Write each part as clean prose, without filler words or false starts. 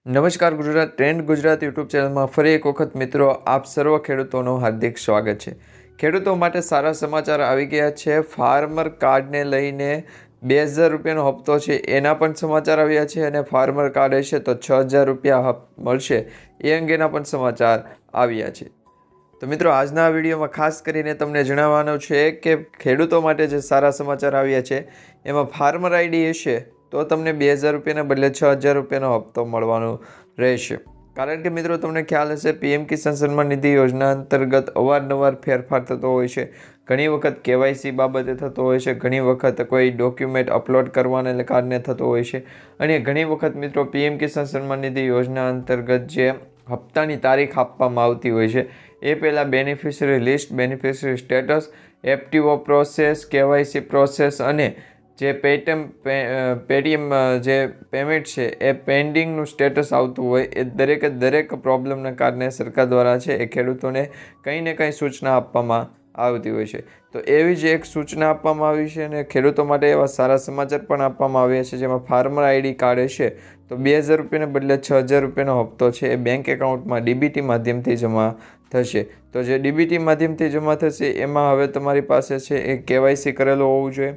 નમસ્કાર Gujarat trend Gujarat YouTube ચેનલમાં ફરી એક વખત મિત્રો આપ સર્વ ખેડૂતોનું હાર્દિક સ્વાગત છે। ખેડૂતો માટે સારા સમાચાર આવી ગયા છે। ફાર્મર કાર્ડને લઈને 2000 રૂપિયાનો હપ્તો છે એના પણ સમાચાર આવ્યા છે અને ફાર્મર કાર્ડ હશે તો 6000 રૂપિયા મળશે એ અંગેના પણ સમાચાર આવ્યા છે। તો મિત્રો આજના વિડીયોમાં ખાસ કરીને તમને જણાવવાનું છે કે ખેડૂતો માટે જે સારા સમાચાર આવ્યા છે એમાં ફાર્મર આઈડી હશે તો તમને 2000 રૂપિયાના બદલે 6000 રૂપિયાનો હપ્તો મળવાનો રહેશે। કારણ કે મિત્રો તમને ખ્યાલ હશે પીએમ કિસાન સન્માન નિધિ યોજના અંતર્ગત અવારનવાર ફેરફાર થતો હોય છે। ઘણી વખત કેવાયસી બાબતે થતો હોય છે, ઘણી વખત કોઈ ડોક્યુમેન્ટ અપલોડ કરવાને કારણે થતો હોય છે અને ઘણી વખત મિત્રો પીએમ કિસાન સન્માન નિધિ યોજના અંતર્ગત જે હપ્તાની તારીખ આપવામાં આવતી હોય છે એ પહેલાં beneficiary list, beneficiary status, FTO process, KYC process અને જે પેટીએમ જે પેમેન્ટ છે એ પેન્ડિંગનું સ્ટેટસ આવતું હોય એ દરેક પ્રોબ્લેમના કારણે સરકાર દ્વારા છે એ ખેડૂતોને કંઈ ને કંઈ સૂચના આપવામાં આવતી હોય છે। તો એવી જ એક સૂચના આપવામાં આવી છે અને ખેડૂતો માટે એવા સારા સમાચાર પણ આપવામાં આવ્યા છે જેમાં ફાર્મર આઈડી કાર્ડ હશે તો 2000 રૂપિયાને બદલે 6000 રૂપિયાનો હપ્તો છે એ બેંક એકાઉન્ટમાં ડીબીટી માધ્યમથી જમા થશે। તો જે ડીબીટી માધ્યમથી જમા થશે એમાં હવે તમારી પાસે છે એ કેવાયસી કરેલો હોવું જોઈએ।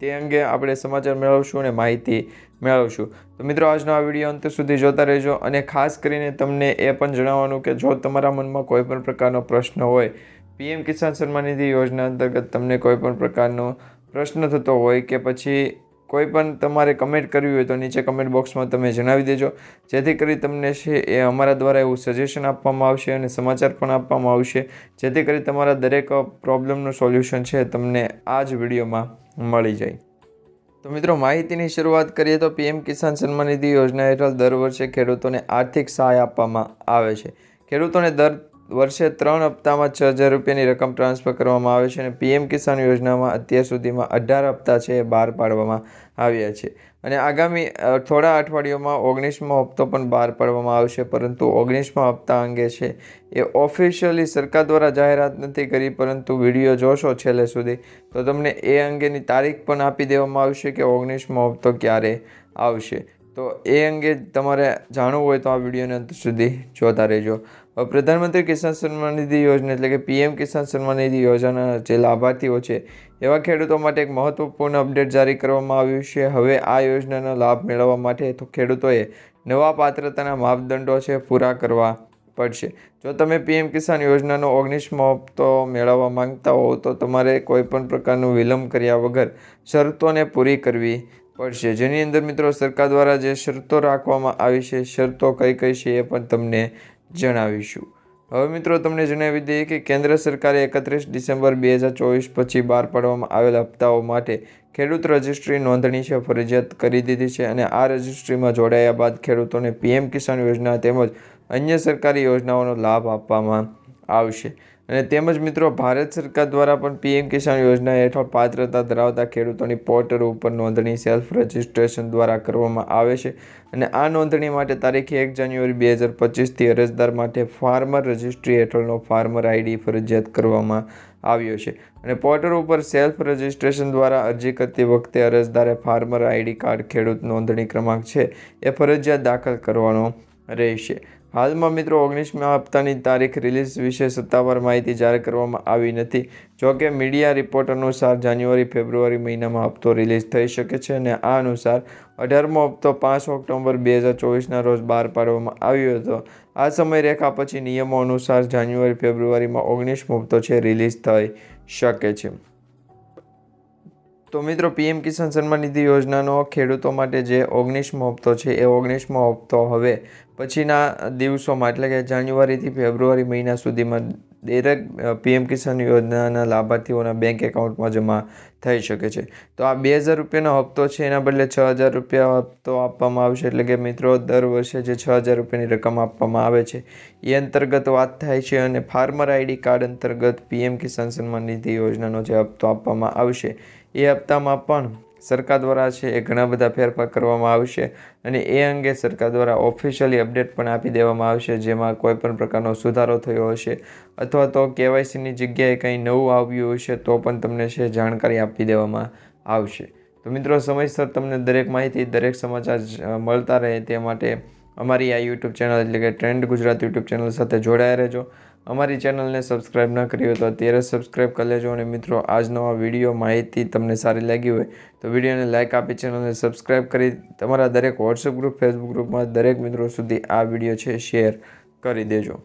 તે અંગે આપણે સમાચાર મેળવશું અને માહિતી મેળવશું। તો મિત્રો આજનો આ વિડીયો અંત સુધી જોતા રહેજો અને ખાસ કરીને તમને એ પણ જણાવવાનું કે જો તમારા મનમાં કોઈ પણ પ્રકારનો પ્રશ્ન હોય, પીએમ કિસાન સન્માન નિધિ યોજના અંતર્ગત તમને કોઈ પણ પ્રકારનો પ્રશ્ન થતો હોય કે પછી કોઈ પણ તમારે કમેન્ટ કરવી હોય તો નીચે કમેન્ટ બોક્સમાં તમે જણાવી દેજો, જેથી કરી તમને છે એ અમારા દ્વારા એવું સજેશન આપવામાં આવશે અને સમાચાર પણ આપવામાં આવશે, જેથી કરી તમારા દરેક પ્રોબ્લેમનું સોલ્યુશન છે તમને આ જ વિડીયોમાં મળી જાય। તો મિત્રો માહિતીની શરૂઆત કરીએ તો પીએમ કિસાન સન્માન નિધિ યોજના હેઠળ દર વર્ષે ખેડૂતોને આર્થિક સહાય આપવામાં આવે છે। ખેડૂતોને દર વર્ષે 3 હપ્તામાં 6000 રૂપિયાની રકમ ટ્રાન્સફર કરવામાં આવે છે અને પીએમ કિસાન યોજનામાં અત્યાર સુધીમાં 18 હપ્તા છે એ બહાર પાડવામાં આવ્યા છે અને આગામી થોડા અઠવાડિયોમાં 19મો હપ્તો પણ બહાર પાડવામાં આવશે, પરંતુ 19મા હપ્તા અંગે છે એ ઓફિશિયલી સરકાર દ્વારા જાહેરાત નથી કરી, પરંતુ વિડીયો જોશો છેલ્લે સુધી તો તમને એ અંગેની તારીખ પણ આપી દેવામાં આવશે કે 19મો હપ્તો ક્યારે આવશે। તો એ અંગે તમારે જાણવું હોય તો આ વિડીયોને અંત સુધી જોતા રહેજો। પ્રધાનમંત્રી કિસાન સન્માન નિધિ યોજના એટલે કે પીએમ કિસાન સન્માન નિધિ યોજનાના જે લાભાર્થીઓ છે એવા ખેડૂતો માટે એક મહત્વપૂર્ણ અપડેટ જારી કરવામાં આવ્યું છે। હવે આ યોજનાનો લાભ મેળવવા માટે તો ખેડૂતોએ નવા પાત્રતાના માપદંડો છે પૂરા કરવા પડશે। જો તમે પીએમ કિસાન યોજનાનો 19મો હપ્તો મેળવવા માંગતા હો તો તમારે કોઈ પણ પ્રકારનું વિલંબ કર્યા વગર શરતોને પૂરી કરવી પડશે, જેની અંદર મિત્રો સરકાર દ્વારા જે શરતો રાખવામાં આવી છે, શરતો કઈ છે એ પણ તમને જણાવીશું। હવે મિત્રો તમને જણાવી દઈએ કે કેન્દ્ર સરકારે 31 ડિસેમ્બર 2024 પછી બહાર પાડવામાં આવેલા હપ્તાઓ માટે ખેડૂત રજિસ્ટ્રી નોંધણી છે ફરજિયાત કરી દીધી છે અને આ રજિસ્ટ્રીમાં જોડાયા બાદ ખેડૂતોને પીએમ કિસાન યોજના તેમજ અન્ય સરકારી યોજનાઓનો લાભ આપવામાં આવશે। અને તેમજ મિત્રો ભારત સરકાર દ્વારા પણ પીએમ કિસાન યોજના હેઠળ પાત્રતા ધરાવતા ખેડૂતોની પોર્ટલ ઉપર નોંધણી સેલ્ફ રજિસ્ટ્રેશન દ્વારા કરવામાં આવે છે અને આ નોંધણી માટે તારીખ 1 જાન્યુઆરી 2025થી અરજદાર માટે ફાર્મર રજિસ્ટ્રી હેઠળનો ફાર્મર આઈડી ફરજિયાત કરવામાં આવ્યો છે અને પોર્ટલ ઉપર સેલ્ફ રજિસ્ટ્રેશન દ્વારા અરજી કરતી વખતે અરજદારે ફાર્મર આઈડી કાર્ડ, ખેડૂત નોંધણી ક્રમાંક છે એ ફરજિયાત દાખલ કરવાનો રહેશે। હાલમાં મિત્રો 19મા હપ્તાની તારીખ રિલીઝ વિશે સત્તાવાર માહિતી જાહેર કરવામાં આવી નથી। જોકે મીડિયા રિપોર્ટ અનુસાર જાન્યુઆરી-ફેબ્રુઆરી મહિનામાં હપ્તો રિલીઝ થઈ શકે છે અને આ અનુસાર 18મો હપ્તો 5 ઓક્ટોબર 2024ના રોજ બહાર પાડવામાં આવ્યો હતો। આ સમયરેખા પછી નિયમો અનુસાર જાન્યુઆરી-ફેબ્રુઆરીમાં 19મો હપ્તો છે રિલીઝ થઈ શકે છે। તો મિત્રો પીએમ કિસાન સન્માન નિધિ યોજનાનો ખેડૂતો માટે જે 19મો હપ્તો છે એ 19મો હપ્તો હવે પછીના દિવસોમાં એટલે કે જાન્યુઆરીથી ફેબ્રુઆરી મહિના સુધીમાં દરેક પીએમ કિસાન યોજનાના લાભાર્થીઓના બેંક એકાઉન્ટમાં જમા થઈ શકે છે। તો આ 2000 રૂપિયાનો હપ્તો છે એના બદલે 6000 રૂપિયા હપ્તો આપવામાં આવશે, એટલે કે મિત્રો દર વર્ષે જે 6000 રૂપિયાની રકમ આપવામાં આવે છે એ અંતર્ગત વાત થાય છે અને ફાર્મર આઈડી કાર્ડ અંતર્ગત પીએમ કિસાન સન્માન નિધિ યોજનાનો જે હપ્તો આપવામાં આવશે એ હપ્તામાં પણ સરકાર દ્વારા છે એ ઘણા બધા ફેરફાર કરવામાં આવશે અને એ અંગે સરકાર દ્વારા ઓફિશિયલી અપડેટ પણ આપી દેવામાં આવશે, જેમાં કોઈ પણ પ્રકારનો સુધારો થયો હશે અથવા તો કેવાયસીની જગ્યાએ કંઈ નવું આવ્યું હશે તો પણ તમને છે જાણકારી આપી દેવામાં આવશે। તો મિત્રો સમયસર તમને દરેક માહિતી, દરેક સમાચાર મળતા રહે તે માટે અમારી આ યુટ્યુબ ચેનલ એટલે કે ટ્રેન્ડ ગુજરાત યુટ્યુબ ચેનલ સાથે જોડાયા રહેજો. અમારી ચેનલને સબસ્ક્રાઈબ ન કરી હોય તો અત્યારે સબસ્ક્રાઈબ કરી લેજો. અને મિત્રો, આજનો આ વિડીયો માહિતી તમને સારી લાગી હોય તો વિડીયોને લાઇક આપી ચેનલને સબસ્ક્રાઈબ કરી તમારા દરેક વોટ્સએપ ગ્રુપ, ફેસબુક ગ્રુપમાં દરેક મિત્રો સુધી આ વિડીયો છે શેર કરી દેજો.